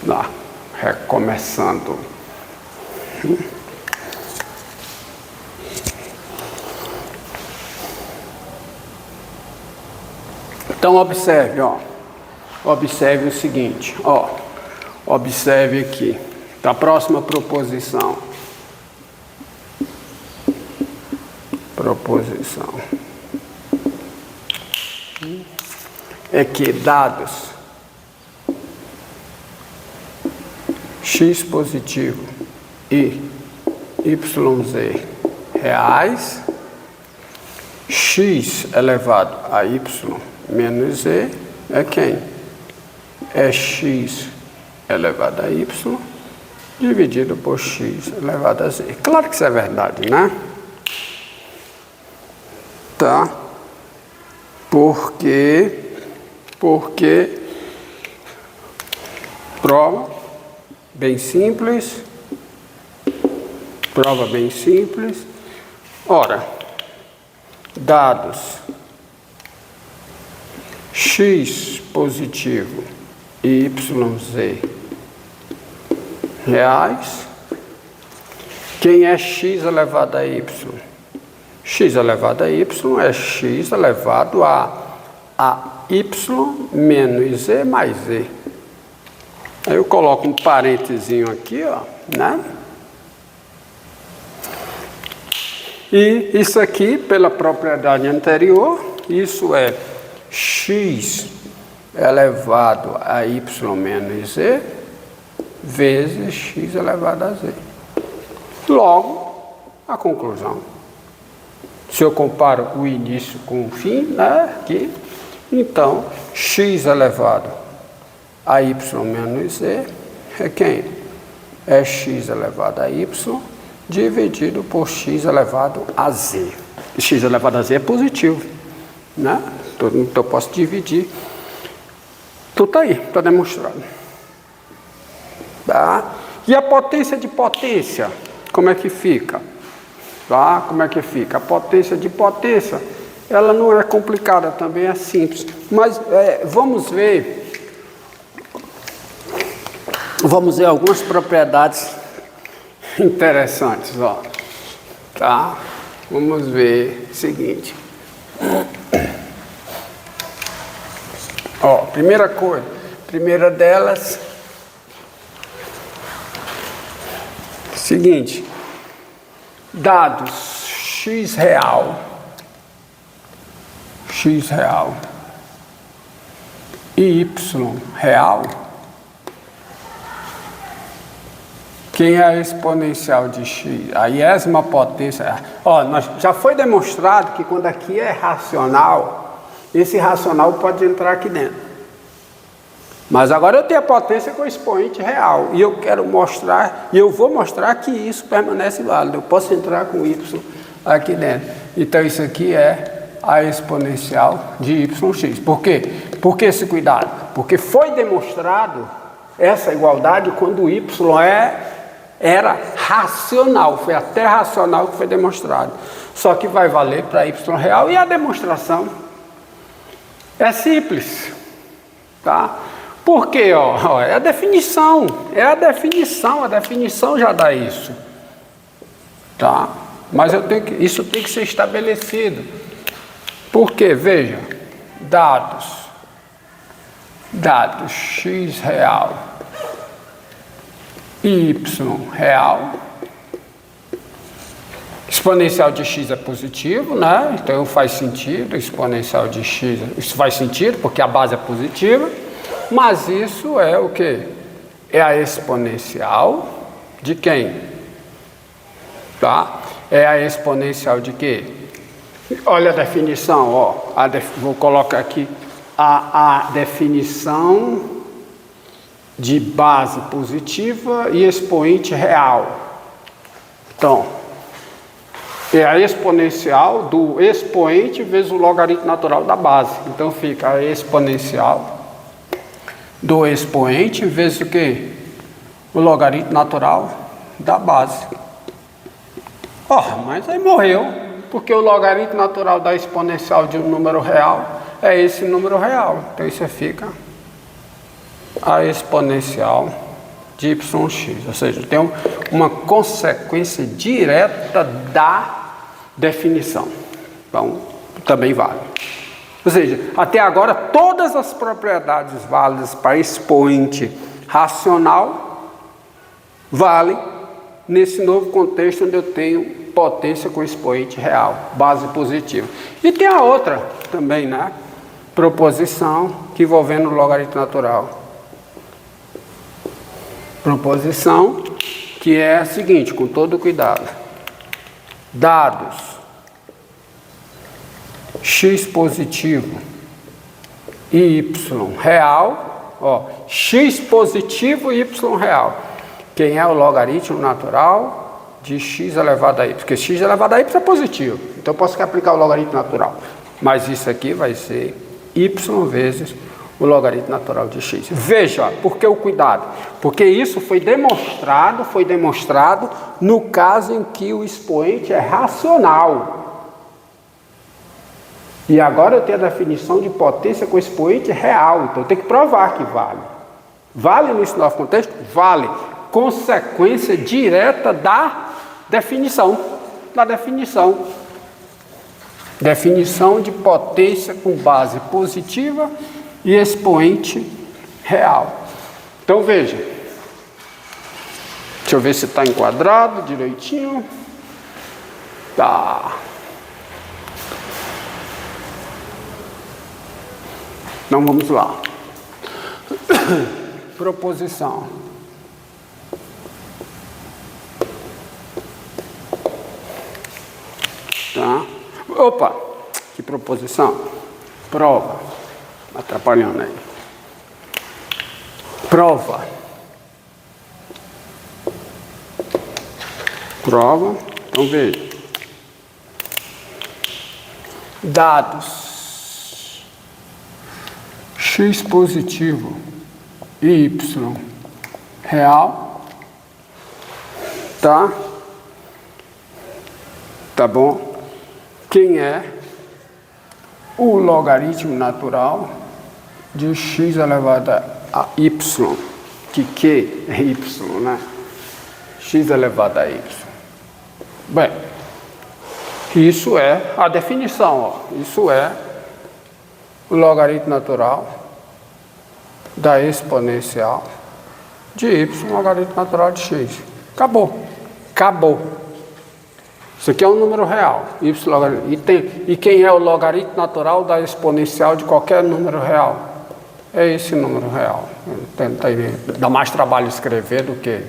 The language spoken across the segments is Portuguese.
Lá, recomeçando. Então observe, ó. Observe o seguinte, ó. Observe aqui, da próxima proposição. Proposição. É que dados x positivo e yz reais, x elevado a y menos z é quem? É x elevado a y dividido por x elevado a z. Claro que isso é verdade, né? Tá? Porque prova bem simples. Ora, dados x positivo e yz reais, quem é x elevado a y? X elevado a y é x elevado a y menos z mais z. Aí eu coloco um parentezinho aqui, ó, né? E isso aqui, pela propriedade anterior, isso é x elevado a y menos z vezes x elevado a z. Logo, a conclusão. Se eu comparo o início com o fim, né, aqui, então, x elevado a y menos z é quem? É x elevado a y dividido por x elevado a z. X elevado a z é positivo, né? Então eu posso dividir. Tudo está aí, está demonstrado. Tá? E a potência de potência, como é que fica? Tá? Como é que fica? A potência de potência, ela não é complicada, também é simples. Mas vamos ver algumas propriedades interessantes, ó. Tá? Vamos ver o seguinte. Ó, primeira delas, seguinte, dados x real e y real, quem é a exponencial de x? A iésima potência. Ó, já foi demonstrado que quando aqui é racional, esse racional pode entrar aqui dentro. Mas agora eu tenho a potência com expoente real. E eu quero mostrar, e eu vou mostrar que isso permanece válido. Eu posso entrar com y aqui dentro. Então isso aqui é a exponencial de yx. Por quê? Por que esse cuidado? Porque foi demonstrado essa igualdade quando o y era racional. Foi até racional que foi demonstrado. Só que vai valer para y real. E a demonstração é simples, tá? Porque, ó, é a definição já dá isso, tá? Mas isso tem que ser estabelecido. Porque, veja, dados x real e y real, exponencial de x é positivo, né? Então faz sentido, exponencial de x, isso faz sentido porque a base é positiva, mas isso é o quê? É a exponencial de quem? Tá? É a exponencial de quê? Olha a definição, ó. Vou colocar aqui a definição de base positiva e expoente real. Então, é a exponencial do expoente vezes o logaritmo natural da base. Então fica a exponencial do expoente vezes o quê? O logaritmo natural da base. Mas aí morreu, porque o logaritmo natural da exponencial de um número real é esse número real. Então isso fica a exponencial de yx, ou seja, tem uma consequência direta da definição. Então, também vale. Ou seja, até agora, todas as propriedades válidas para expoente racional valem nesse novo contexto onde eu tenho potência com expoente real, base positiva. E tem a outra também, né? Proposição que envolvendo o logaritmo natural. Proposição que é a seguinte, com todo cuidado. Dados x positivo e y real, ó, x positivo e y real. Quem é o logaritmo natural de x elevado a y? Porque x elevado a y é positivo, então eu posso aplicar o logaritmo natural. Mas isso aqui vai ser y vezes o logaritmo natural de x. Veja, por que o cuidado? Porque isso foi demonstrado no caso em que o expoente é racional. E agora eu tenho a definição de potência com expoente real, então eu tenho que provar que vale. Vale nesse novo contexto? Vale. Consequência direta da definição. Definição de potência com base positiva e expoente real. Então veja. Deixa eu ver se está enquadrado direitinho. Tá. Então vamos lá. Proposição. Tá? Opa! Que proposição? Prova. Atrapalhando aí. Prova. Prova. Então veja. Dados x positivo e y real, tá? Tá bom? Quem é o logaritmo natural de x elevado a y? Que é y, né? X elevado a y. Bem, isso é a definição, ó. Isso é o logaritmo natural da exponencial de y, logaritmo natural de x. Acabou. Isso aqui é um número real. Y logaritmo. E quem é o logaritmo natural da exponencial de qualquer número real? É esse número real. Dá mais trabalho escrever do que...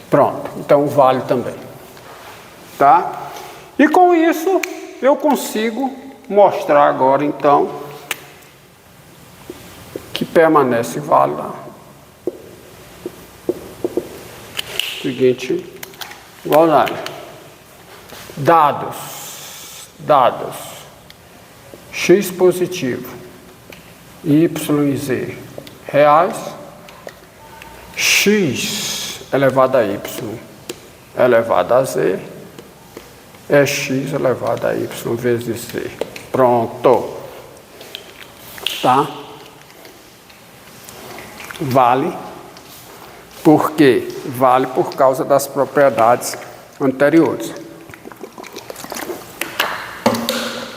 Pronto. Então vale também. Tá? E com isso eu consigo mostrar agora então que permanece válida. Seguinte, igualdade. Dados x positivo y e z reais, x elevado a y elevado a z é x elevado a y vezes z. Pronto. Tá? Vale. Por quê? Vale por causa das propriedades anteriores.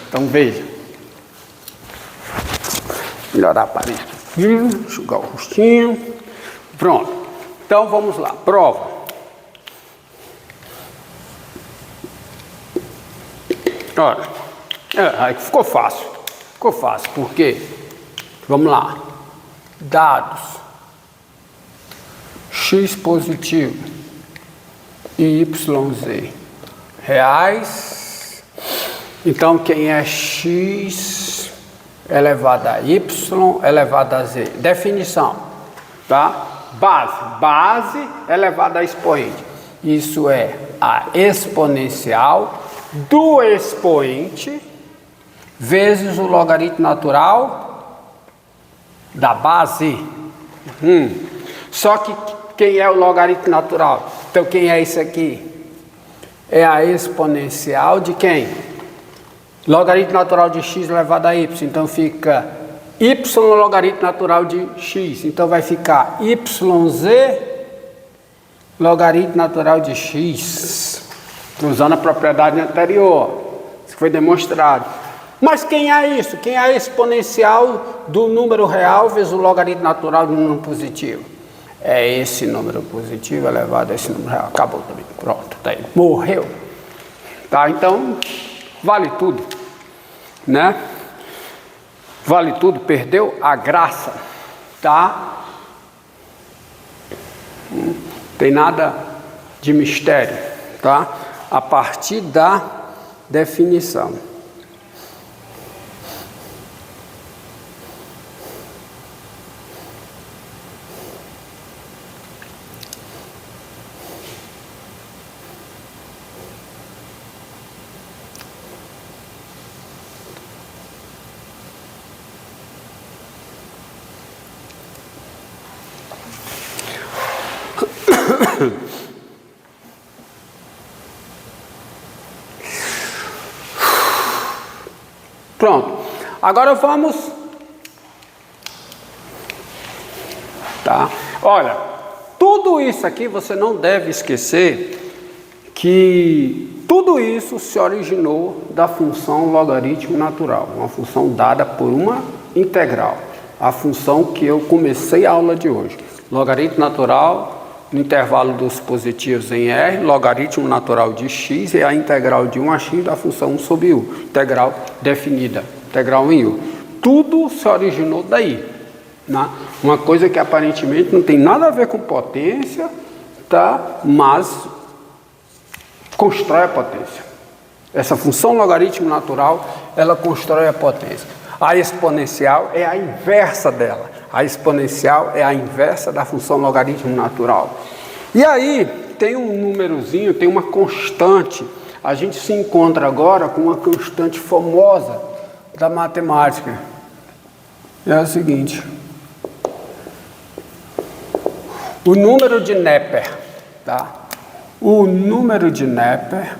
Então veja. Melhorar a aparência aqui, enxugar o rostinho. Pronto. Então vamos lá. Prova. Olha. Aí ficou fácil. Por quê? Vamos lá. Dados x positivo e yz reais. Então, quem é x elevado a y elevado a z? Definição, tá? Base elevada a expoente. Isso é a exponencial do expoente vezes o logaritmo natural da base. Só que quem é o logaritmo natural? Então, quem é isso aqui? É a exponencial de quem? Logaritmo natural de x elevado a y. Então, fica y logaritmo natural de x. Então, vai ficar yz logaritmo natural de x, usando a propriedade anterior, isso foi demonstrado. Mas quem é isso? Quem é a exponencial do número real vezes o logaritmo natural do número positivo? É esse número positivo elevado a esse número real. Acabou também. Pronto, tá aí. Morreu. Tá, então, vale tudo, né? Vale tudo, perdeu a graça, tá? Não tem nada de mistério, tá? A partir da definição. Pronto, agora vamos, tá? Olha, tudo isso aqui você não deve esquecer que tudo isso se originou da função logaritmo natural, uma função dada por uma integral, a função que eu comecei a aula de hoje, logaritmo natural no intervalo dos positivos em R, logaritmo natural de x é a integral de 1 a x da função 1 sobre u, integral definida, integral em u. Tudo se originou daí, né? Uma coisa que aparentemente não tem nada a ver com potência, tá? Mas constrói a potência. Essa função logaritmo natural, ela constrói a potência. A exponencial é a inversa dela. A exponencial é a inversa da função logaritmo natural. E aí, tem um númerozinho, tem uma constante. A gente se encontra agora com uma constante famosa da matemática. É o seguinte. O número de Neper, tá? O número de Neper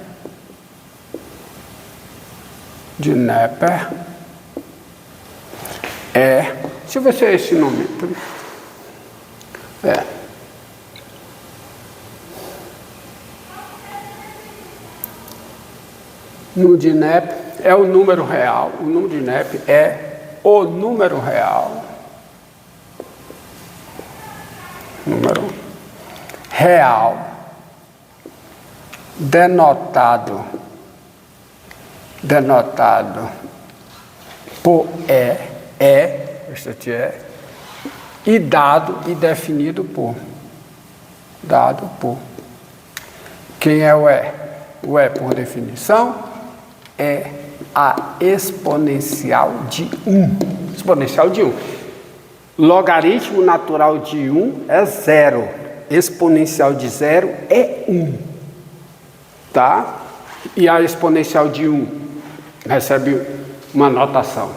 é, deixa eu ver se é esse nome. Número de Neper é o número real. O número de Neper é o número real. Número real denotado por este aqui e dado e definido por, quem é o E? O E, por definição, é a exponencial de 1. Exponencial de 1. Logaritmo natural de 1 é 0. Exponencial de 0 é 1. Tá? E a exponencial de 1 recebe uma notação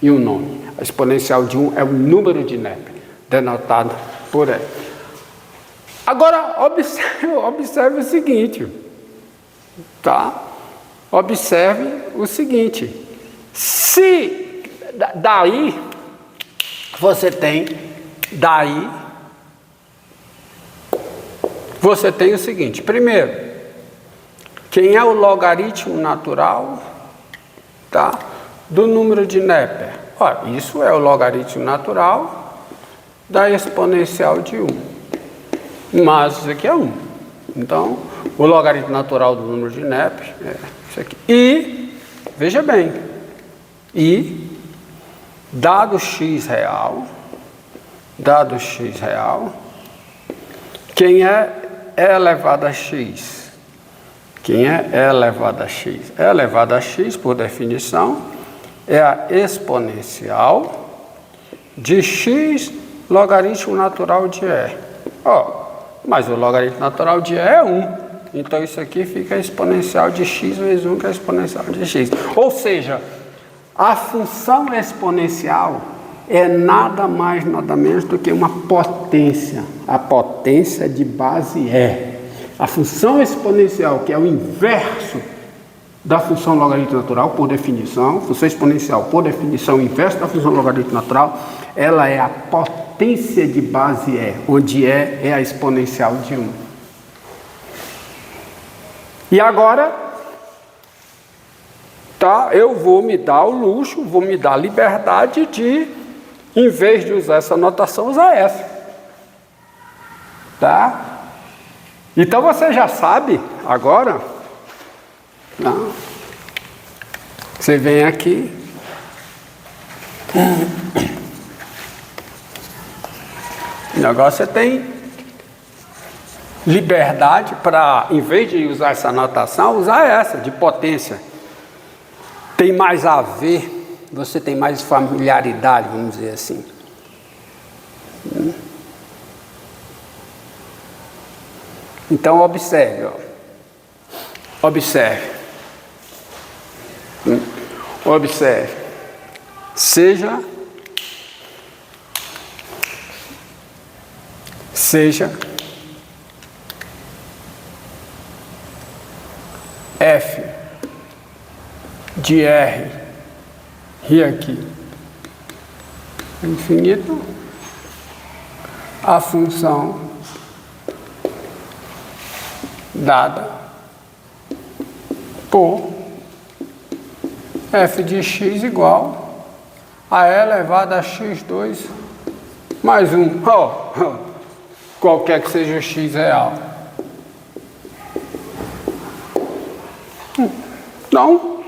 e um nome. A exponencial de 1 é o número de Neper, denotado por E. Agora, observe o seguinte, tá? Observe o seguinte. Se daí você tem o seguinte. Primeiro, quem é o logaritmo natural, tá, do número de Neper? Olha, isso é o logaritmo natural da exponencial de 1. Mas isso aqui é 1. Então, o logaritmo natural do número de Neper é isso aqui. E, veja bem, dado x real, quem é E elevado a x? Quem é E elevado a x? E elevado a x, por definição, é a exponencial de x logaritmo natural de E. Mas o logaritmo natural de E é 1. Então, isso aqui fica exponencial de x vezes 1, que é exponencial de x. Ou seja, a função exponencial é nada mais, nada menos do que uma potência. A potência de base E. A função exponencial, que é o inverso da função logaritmo natural, por definição, função exponencial, por definição, o inverso da função logaritmo natural, ela é a potência de base E, onde E é a exponencial de 1. E agora, tá, eu vou me dar o luxo, vou me dar a liberdade de, em vez de usar essa notação, usar essa. Tá? Então você já sabe agora, não, você vem aqui, agora você tem liberdade para, em vez de usar essa notação, usar essa de potência. Tem mais a ver, você tem mais familiaridade, vamos dizer assim. Então observe, ó. Observe. Observe. Seja F de R e aqui infinito a função dada por f de x igual a e elevado a x2 mais 1, qualquer que seja o x real. Não?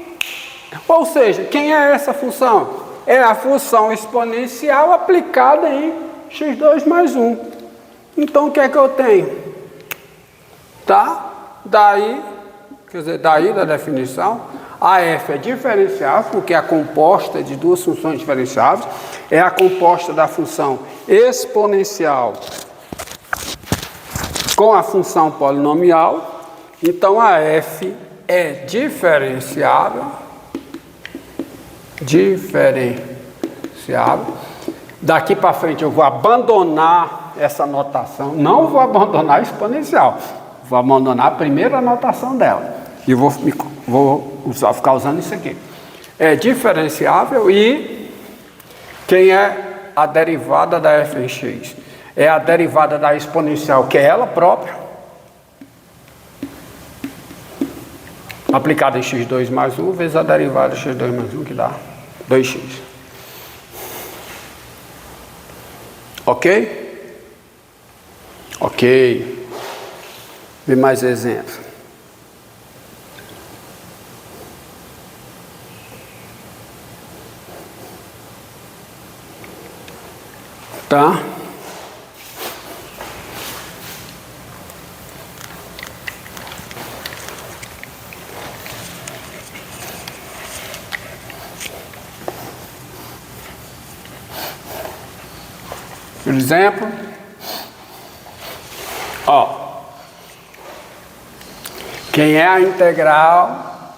Ou seja, quem é essa função? É a função exponencial aplicada em x2 mais 1. Então o que é que eu tenho? Tá? Daí, quer dizer, daí da definição, a f é diferenciável, porque é composta de duas funções diferenciáveis, é a composta da função exponencial com a função polinomial. Então a f é diferenciável. Daqui para frente eu vou abandonar essa notação, não vou abandonar a exponencial, vou abandonar a primeira notação dela e vou ficar usando isso aqui. É diferenciável e quem é a derivada da f em x? É a derivada da exponencial, que é ela própria, aplicada em x2 mais 1 vezes a derivada de x2 mais 1, que dá 2x. Ok? Ok. Vê mais exemplos. Tá? Por exemplo, ó, quem é a integral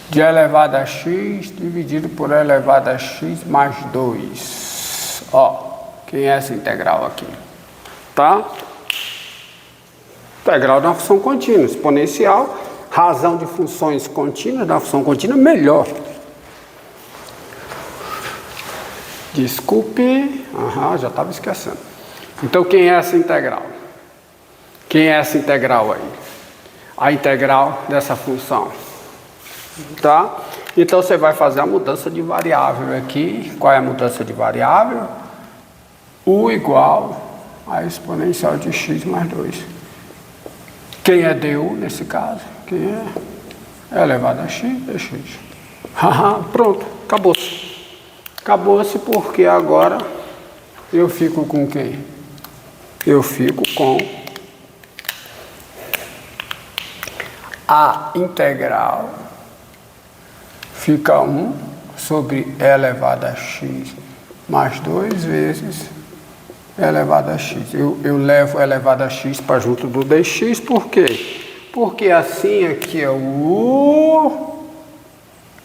de e elevado a x dividido por e elevado a x mais 2. Ó, quem é essa integral aqui? Tá? Integral de uma função contínua, exponencial, razão de funções contínuas, da função contínua, melhor. Desculpe, já estava esquecendo. Então, quem é essa integral? Quem é essa integral aí? A integral dessa função. Tá? Então, você vai fazer a mudança de variável aqui. Qual é a mudança de variável? U igual a exponencial de x mais 2. Quem é du nesse caso? Quem é elevado a x é x. Pronto, acabou-se. Acabou-se porque agora eu fico com quem? Eu fico com a integral, fica 1 sobre e elevado a x mais 2 vezes e elevado a x. Eu levo e elevado a x para junto do dx, por quê? Porque assim aqui é o u,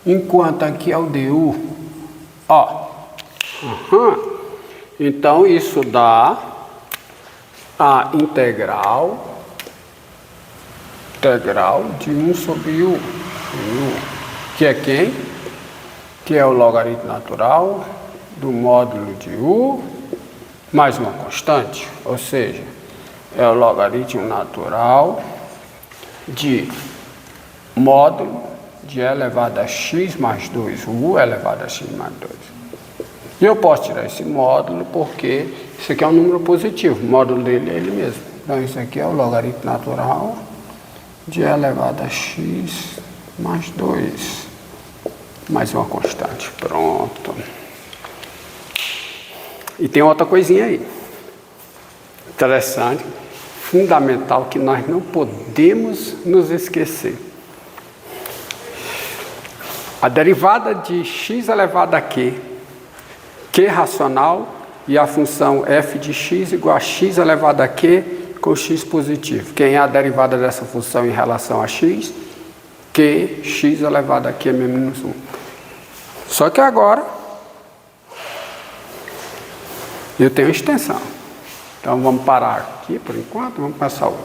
enquanto aqui é o du. Ó, então isso dá a integral de 1 sobre u, que é quem? Que é o logaritmo natural do módulo de u mais uma constante, ou seja, é o logaritmo natural de módulo de e elevado a x mais 2, u elevado a x mais 2. E eu posso tirar esse módulo porque isso aqui é um número positivo, o módulo dele é ele mesmo. Então isso aqui é o logaritmo natural de e elevado a x mais 2. Mais uma constante, pronto. E tem outra coisinha aí, interessante, fundamental, que nós não podemos nos esquecer. A derivada de x elevado a q racional, e a função f de x igual a x elevado a q com x positivo. Quem é a derivada dessa função em relação a x? Q, x elevado a q menos 1. Só que agora eu tenho extensão. Então vamos parar aqui por enquanto, vamos passar o